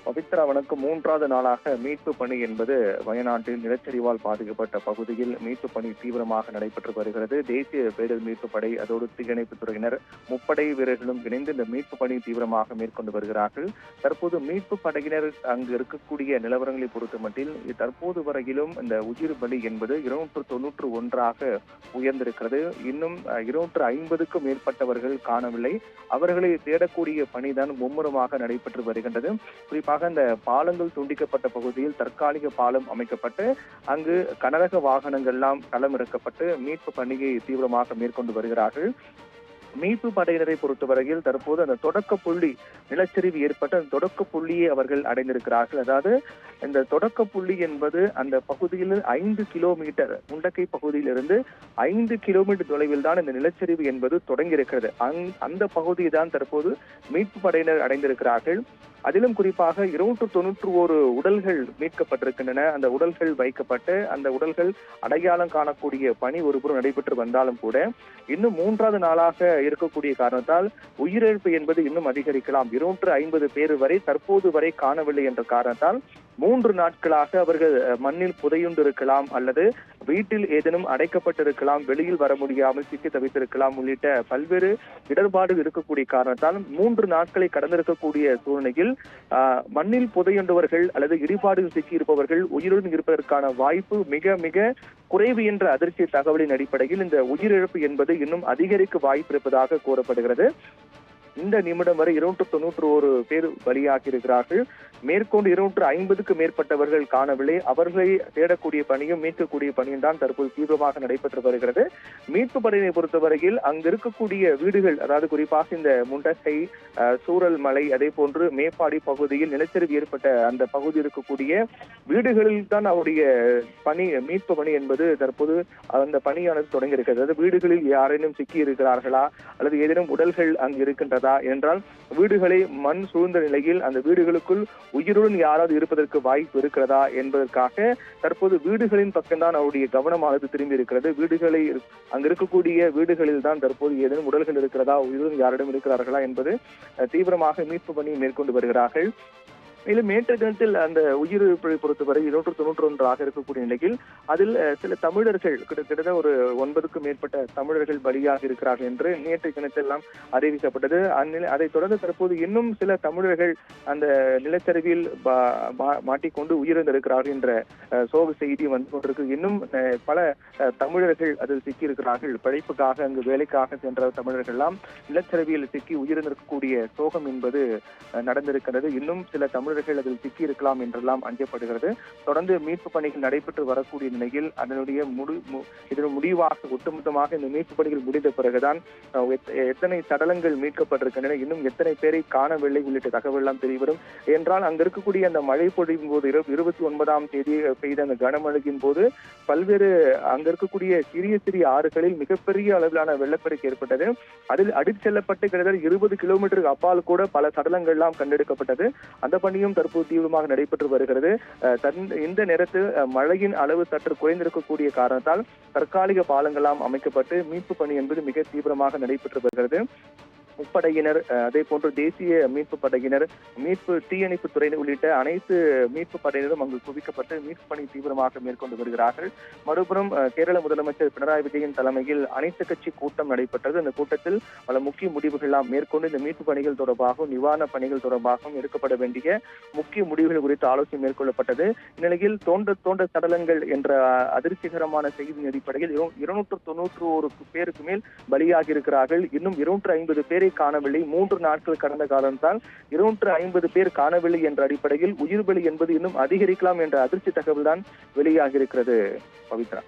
பவித்ரா வனக்கு 3வது நாளாக மீட்பு பணி என்பது வயநாட்டில் நிலச்சரிவால் பாதிக்கப்பட்ட பகுதியில் மீட்பு பணி தீவிரமாக நடைபெற்று வருகிறது. தேசிய பேரிடர் மீட்பு படை, அதோடு தீயணைப்பு துறையினர், முப்படை வீரர்களும் இணைந்து இந்த மீட்பு பணி தீவிரமாக மேற்கொண்டு வருகிறார்கள். தற்போது மீட்பு படையினர் அங்கு இருக்கக்கூடிய நிலவரங்களை பொறுத்தமட்டில் தற்போது வரையிலும் இந்த உயிர் பலி என்பது 291 உயர்ந்திருக்கிறது. இன்னும் 250க்கும் மேற்பட்டவர்கள் காணவில்லை. அவர்களை தேடக்கூடிய பணிதான் மும்முரமாக நடைபெற்று வருகின்றது. குறிப்பாக இந்த பாலங்கள் துண்டிக்கப்பட்ட பகுதியில் தற்காலிக பாலம் அமைக்கப்பட்டு அங்கு கனரக வாகனங்கள் எல்லாம் களமிறக்கப்பட்டு மீட்பு பணியை தீவிரமாக மேற்கொண்டு வருகிறார்கள். மீட்பு படையினரை பொறுத்தவரையில் தற்போது அந்த தொடக்க புள்ளி, நிலச்சரிவு ஏற்பட்ட அந்த தொடக்க புள்ளியை அவர்கள் அடைந்திருக்கிறார்கள். அதாவது இந்த தொடக்க புள்ளி என்பது அந்த பகுதியில் 5 கிலோமீட்டர், முண்டக்கை பகுதியிலிருந்து 5 கிலோமீட்டர் தொலைவில் தான் இந்த நிலச்சரிவு என்பது தொடங்கியிருக்கிறது. அந்த பகுதியை தான் தற்போது மீட்பு படையினர் அடைந்திருக்கிறார்கள். அதிலும் குறிப்பாக 291 உடல்கள் மீட்கப்பட்டிருக்கின்றன. அந்த உடல்கள் வைக்கப்பட்டு அந்த உடல்கள் அடையாளம் காணக்கூடிய பணி ஒருபுறம் நடைபெற்று வந்தாலும் கூட இன்னும் 3வது நாளாக இருக்கக்கூடிய காரணத்தால் உயிரிழப்பு என்பது இன்னும் அதிகரிக்கலாம். 250 பேர் வரை தற்போது வரை காணவில்லை என்ற காரணத்தால் 3 நாட்களாக அவர்கள் மண்ணில் புதையுண்டு இருக்கலாம், அல்லது வீட்டில் ஏதேனும் அடைக்கப்பட்டிருக்கலாம், வெளியில் வர முடியாமல் சிக்கி தவித்திருக்கலாம் உள்ளிட்ட பல்வேறு இடர்பாடு இருக்கக்கூடிய காரணத்தால் 3 நாட்களை கடந்திருக்கக்கூடிய சூழ்நிலையில் மண்ணில் புதையுண்டவர்கள் அல்லது இடிபாடுகள் சிக்கி இருப்பவர்கள் உயிருடன் இருப்பதற்கான வாய்ப்பு மிக மிக குறைவு என்ற அதிர்ச்சி தகவலின் அடிப்படையில் இந்த உயிரிழப்பு என்பது இன்னும் அதிகரிக்க வாய்ப்பு இருப்பதாக கூறப்படுகிறது. இந்த நிமிடம் வரை 291 பேர் பலியாகி இருக்கிறார்கள். மேற்கொண்டு 250க்கும் மேற்பட்டவர்கள் காணவில்லை. அவர்களை தேடக்கூடிய பணியும் மீட்கக்கூடிய பணியும் தான் தற்போது தீவிரமாக நடைபெற்று வருகிறது. மீட்பு படையினை பொறுத்தவரையில் அங்கு இருக்கக்கூடிய வீடுகள், அதாவது குறிப்பாக இந்த முண்டக்கை, சூரல் மலை, அதே போன்று மேப்பாடி பகுதியில் நிலச்சரிவு ஏற்பட்ட அந்த பகுதி இருக்கக்கூடிய வீடுகளில் தான் அவருடைய பணி, மீட்பு பணி என்பது தற்போது அந்த பணியானது தொடங்கி இருக்கிறது. அதாவது வீடுகளில் யாரேனும் சிக்கி இருக்கிறார்களா அல்லது ஏதேனும் உடல்கள் அங்கு இருக்கின்றதா என்றால் வீடுகளை மண் சூழ்ந்த நிலையில் அந்த வீடுகளுக்குள் உயிருடன் யாராவது இருப்பதற்கு வாய்ப்பு இருக்கிறதா என்பதற்காக தற்போது வீடுகளின் பக்கம்தான் அவருடைய கவனமானது திரும்பி இருக்கிறது. வீடுகளை அங்கு இருக்கக்கூடிய வீடுகளில் தான் தற்போது ஏதேனும் உடல்கள் இருக்கிறதா, உயிருடன் யாரிடம் இருக்கிறார்களா என்பது தீவிரமாக மீட்பு பணியை மேற்கொண்டு வருகிறார்கள். மேலும் நேற்று தினத்தில் அந்த உயிரிழப்பை பொறுத்தவரை 291 இருக்கக்கூடிய நிலையில் அதில் சில தமிழர்கள் கிட்டத்தட்ட ஒரு 9க்கும் மேற்பட்ட தமிழர்கள் பலியாக இருக்கிறார்கள் என்று நேற்று தினத்தெல்லாம் அறிவிக்கப்பட்டது. அதைத் தொடர்ந்து தற்போது இன்னும் சில தமிழர்கள் அந்த நிலச்சரிவில் மாட்டிக்கொண்டு உயிரிழந்திருக்கிறார்கள் என்ற சோக செய்தி வந்து கொண்டிருக்கு. இன்னும் பல தமிழர்கள் அதில் சிக்கி இருக்கிறார்கள். பழைப்புக்காக அங்கு வேலைக்காக சென்ற தமிழர்கள் எல்லாம் நிலச்சரிவில் சிக்கி உயிரிழந்திருக்கக்கூடிய சோகம் என்பது நடந்திருக்கிறது. இன்னும் சில தமிழர்கள் அதில் சிக்கி இருக்கலாம் என்றெல்லாம் அஞ்சப்படுகிறது. தொடர்ந்து மீட்பு பணிகள் நடைபெற்று வரக்கூடிய நிலையில் அதனுடைய இதன் முடிவாக ஒட்டுமொத்தமாக இந்த மீட்பு பணிகள் முடிந்த பிறகுதான் எத்தனை சடலங்கள் மீட்கப்பட்டிருக்கின்றன, இன்னும் எத்தனை பேரை காணவில்லை உள்ளிட்ட தகவல் எல்லாம் தெரியவரும். என்றால் அங்கு இருக்கக்கூடிய அந்த மழை பொழியும் போது 29ஆம் தேதி பெய்த அந்த கனமழையின் போது பல்வேறு அங்க இருக்கக்கூடிய சிறிய சிறிய ஆறுகளில் மிகப்பெரிய அளவிலான வெள்ளப்பெருக்கு ஏற்பட்டது. அதில் அடித்து செல்லப்பட்டு கிட்டத்தட்ட 20 கிலோமீட்டருக்கு அப்பால் கூட பல சடலங்கள் எல்லாம் கண்டெடுக்கப்பட்டது. அந்த பணியும் தற்போது தீவிரமாக நடைபெற்று வருகிறது. இந்த நேரத்தில் மழையின் அளவு சற்று குறைந்திருக்கக்கூடிய காரணத்தால் தற்காலிக பாலங்களாம் அமைக்கப்பட்டு மீட்பு பணி என்பது மிக தீவிரமாக நடைபெற்று வருகிறது. முப்படையினர், அதே போன்று தேசிய மீட்பு படையினர், மீட்பு தீயணைப்பு துறையினர் உள்ளிட்ட அனைத்து மீட்பு படையினரும் அங்கு குவிக்கப்பட்டு மீட்பு பணி தீவிரமாக மேற்கொண்டு வருகிறார்கள். மறுபுறம் கேரள முதலமைச்சர் பினராயி விஜயன் தலைமையில் அனைத்து கட்சி கூட்டம் நடைபெற்றது. அந்த கூட்டத்தில் பல முக்கிய முடிவுகள் எல்லாம் மேற்கொண்டு இந்த மீட்பு பணிகள் தொடர்பாகவும் நிவாரண பணிகள் தொடர்பாகவும் எடுக்கப்பட வேண்டிய முக்கிய முடிவுகள் குறித்து ஆலோசனை மேற்கொள்ளப்பட்டது. இந்நிலையில் தோண்ட சடலங்கள் என்ற அதிர்ச்சிகரமான செய்தியின் அடிப்படையில் 291 பேருக்கு மேல் பலியாகி இருக்கிறார்கள். இன்னும் 250 பேரை காணவில்லை. 3 நாட்கள் கடந்த காலத்தால் 250 பேர் காணவில்லை என்ற அடிப்படையில் உயிர் பலி என்பது இன்னும் அதிகரிக்கலாம் என்ற அதிர்ச்சி தகவல் தான் வெளியாகி இருக்கிறது. பவித்ரா.